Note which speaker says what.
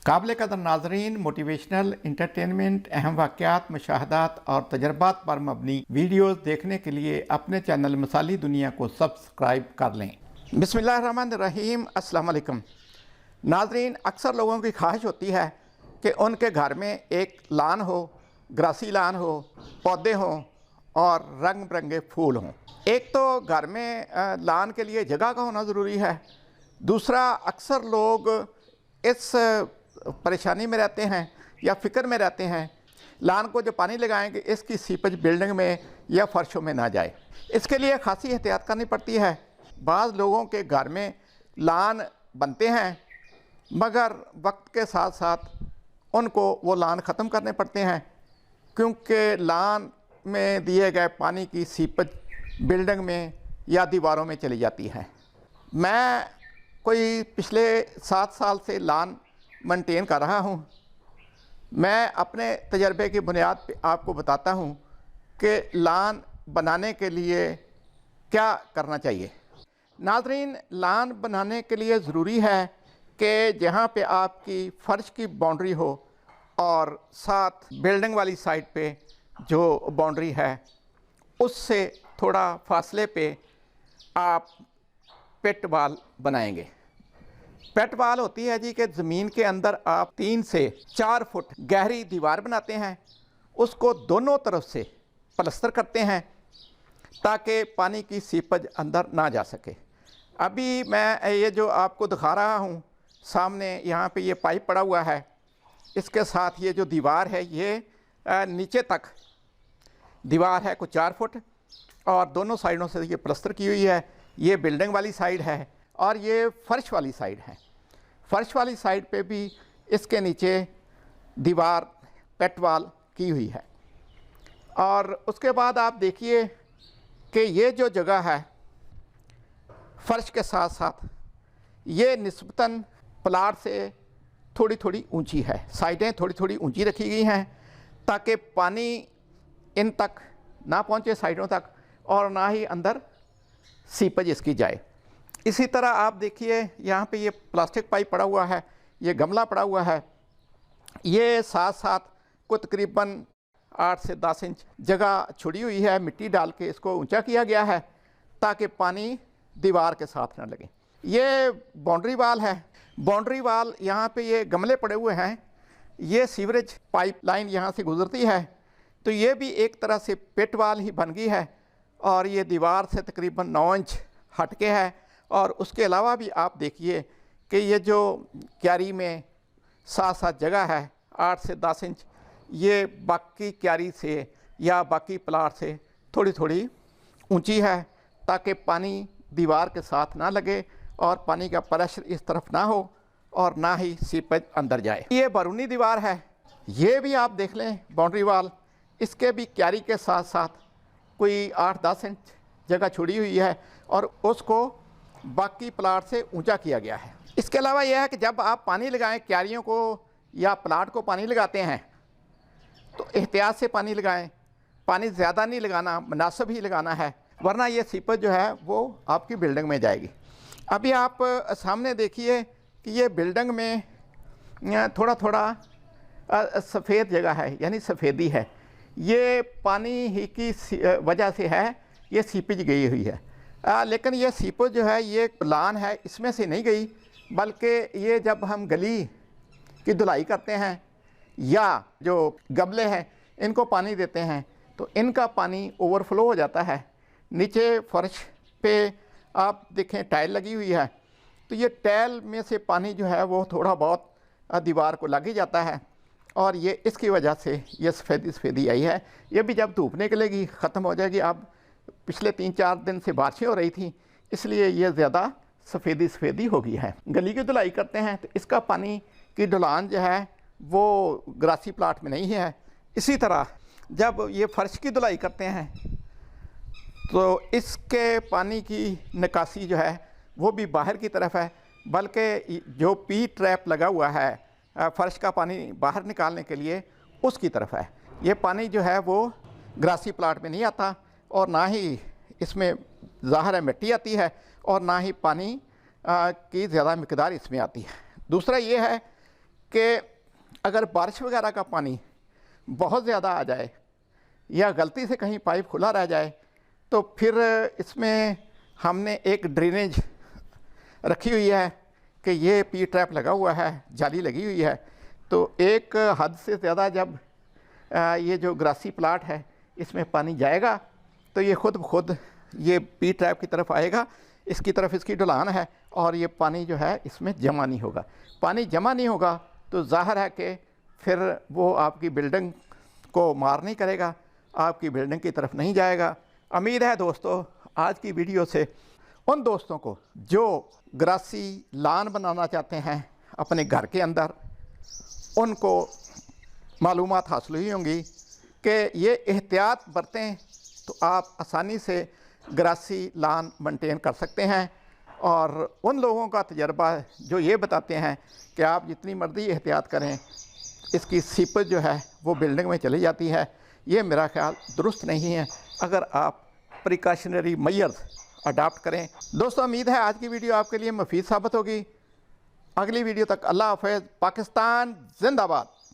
Speaker 1: काबिल कदर नाजरीन, मोटिवेशनल, इंटरटेनमेंट, अहम वाक़यात, मुशाहदात और तजर्बात पर मबनी वीडियोज़ देखने के लिए अपने चैनल मसाली दुनिया को सब्सक्राइब कर लें। बिस्मिल्लाहिर्रहमानिर्रहीम। अस्सलाम वालेकुम नाजरीन, अक्सर लोगों की ख्वाहिश होती है कि उनके घर में एक लान हो, ग्रासी लान हो, पौधे हों और रंग बिरंगे फूल हों। एक तो घर में लान के लिए जगह का होना ज़रूरी है। दूसरा, अक्सर लोग इस परेशानी में रहते हैं या फ़िक्र में रहते हैं लान को जो पानी लगाएंगे इसकी सीपेज बिल्डिंग में या फर्शों में ना जाए। इसके लिए खासी एहतियात करनी पड़ती है। बाज़ लोगों के घर में लान बनते हैं मगर वक्त के साथ साथ उनको वो लान ख़त्म करने पड़ते हैं, क्योंकि लान में दिए गए पानी की सीपेज बिल्डिंग में या दीवारों में चली जाती है। मैं कोई पिछले 7 साल से लान मेंटेन कर रहा हूँ। मैं अपने तजर्बे की बुनियाद पे आपको बताता हूँ कि लान बनाने के लिए क्या करना चाहिए। नाज़रीन, लान बनाने के लिए ज़रूरी है कि जहाँ पे आपकी फ़र्श की बाउंड्री हो और साथ बिल्डिंग वाली साइड पे जो बाउंड्री है उससे थोड़ा फासले पे आप पिट वाल बनाएंगे। पेट वाल होती है जी कि ज़मीन के अंदर आप 3 से 4 फुट गहरी दीवार बनाते हैं, उसको दोनों तरफ से प्लास्टर करते हैं ताकि पानी की सीपेज अंदर ना जा सके। अभी मैं ये जो आपको दिखा रहा हूँ सामने, यहाँ पे ये पाइप पड़ा हुआ है, इसके साथ ये जो दीवार है ये नीचे तक दीवार है कुछ 4 फुट और दोनों साइडों से ये प्लास्टर की हुई है। ये बिल्डिंग वाली साइड है और ये फ़र्श वाली साइड है। फ़र्श वाली साइड पे भी इसके नीचे दीवार पेट वाल की हुई है। और उसके बाद आप देखिए कि ये जो जगह है फ़र्श के साथ साथ ये निस्बतन प्लाट से थोड़ी थोड़ी ऊंची है, साइडें थोड़ी थोड़ी ऊंची रखी गई हैं ताकि पानी इन तक ना पहुंचे साइडों तक और ना ही अंदर सीपेज इसकी जाए। इसी तरह आप देखिए यहाँ पे ये प्लास्टिक पाइप पड़ा हुआ है, ये गमला पड़ा हुआ है, ये साथ साथ को तकरीबन 8 से 10 इंच जगह छोड़ी हुई है, मिट्टी डाल के इसको ऊंचा किया गया है ताकि पानी दीवार के साथ न लगे। ये बाउंड्री वाल है। बाउंड्री वाल यहाँ पे ये गमले पड़े हुए हैं, ये सीवरेज पाइप लाइन यहाँ से गुजरती है, तो ये भी एक तरह से पिट वाल ही बन गई है और ये दीवार से तकरीबन 9 इंच हट के है। और उसके अलावा भी आप देखिए कि ये जो क्यारी में साथ साथ जगह है 8 से 10 इंच, ये बाकी क्यारी से या बाकी प्लाट से थोड़ी थोड़ी ऊंची है ताकि पानी दीवार के साथ ना लगे और पानी का प्रेशर इस तरफ ना हो और ना ही सीपेज अंदर जाए। ये बैरूनी दीवार है, ये भी आप देख लें बाउंड्री वाल, इसके भी क्यारी के साथ साथ कोई 8-10 इंच जगह छोड़ी हुई है और उसको बाकी प्लाट से ऊंचा किया गया है। इसके अलावा यह है कि जब आप पानी लगाएं, क्यारियों को या प्लाट को पानी लगाते हैं तो एहतियात से पानी लगाएं। पानी ज़्यादा नहीं लगाना, मुनासिब ही लगाना है, वरना ये सीपेज जो है वो आपकी बिल्डिंग में जाएगी। अभी आप सामने देखिए कि ये बिल्डिंग में थोड़ा थोड़ा सफ़ेद जगह है, यानी सफ़ेदी है। ये पानी ही की वजह से है, ये सीपेज गई हुई है। लेकिन ये सीपेज जो है ये लान है, इसमें से नहीं गई, बल्कि ये जब हम गली की धुलाई करते हैं या जो गमले हैं इनको पानी देते हैं तो इनका पानी ओवरफ्लो हो जाता है। नीचे फर्श पे आप देखें टाइल लगी हुई है, तो ये टाइल में से पानी जो है वो थोड़ा बहुत दीवार को लग ही जाता है और ये इसकी वजह से ये सफ़ेदी आई है। ये भी जब धूप निकलेगी ख़त्म हो जाएगी। अब पिछले 3-4 दिन से बारिशें हो रही थी, इसलिए ये ज़्यादा सफ़ेदी हो गई है। गली की धुलाई करते हैं तो इसका पानी की ढलान जो है वो ग्रासी प्लाट में नहीं है। इसी तरह जब ये फ़र्श की धुलाई करते हैं तो इसके पानी की निकासी जो है वो भी बाहर की तरफ है, बल्कि जो पी ट्रैप लगा हुआ है फ़र्श का पानी बाहर निकालने के लिए उसकी तरफ है। ये पानी जो है वो ग्रासी प्लाट में नहीं आता और ना ही इसमें ज़ाहिर है मिट्टी आती है और ना ही पानी की ज़्यादा मिकदार इसमें आती है। दूसरा ये है कि अगर बारिश वगैरह का पानी बहुत ज़्यादा आ जाए या गलती से कहीं पाइप खुला रह जाए तो फिर इसमें हमने एक ड्रेनेज रखी हुई है कि ये पी ट्रैप लगा हुआ है, जाली लगी हुई है। तो एक हद से ज़्यादा जब ये जो ग्रासी प्लाट है इसमें पानी जाएगा तो ये खुद ब खुद ये पी ट्रैप की तरफ आएगा, इसकी तरफ इसकी ढलान है और ये पानी जो है इसमें जमा नहीं होगा। पानी जमा नहीं होगा तो ज़ाहिर है कि फिर वो आपकी बिल्डिंग को मार नहीं करेगा, आपकी बिल्डिंग की तरफ नहीं जाएगा। उम्मीद है दोस्तों आज की वीडियो से उन दोस्तों को जो ग्रासी लान बनाना चाहते हैं अपने घर के अंदर, उनको मालूमात हासिल हुई होंगी कि ये एहतियात बरतें तो आप आसानी से ग्रासी लान मेंटेन कर सकते हैं। और उन लोगों का तजर्बा जो ये बताते हैं कि आप जितनी मर्जी एहतियात करें इसकी सीपत जो है वो बिल्डिंग में चली जाती है, ये मेरा ख्याल दुरुस्त नहीं है अगर आप प्रिकॉशनरी मेजर्स अडॉप्ट करें। दोस्तों उम्मीद है आज की वीडियो आपके लिए मुफीद साबित होगी। अगली वीडियो तक अल्लाह हाफ़िज़। पाकिस्तान जिंदाबाद।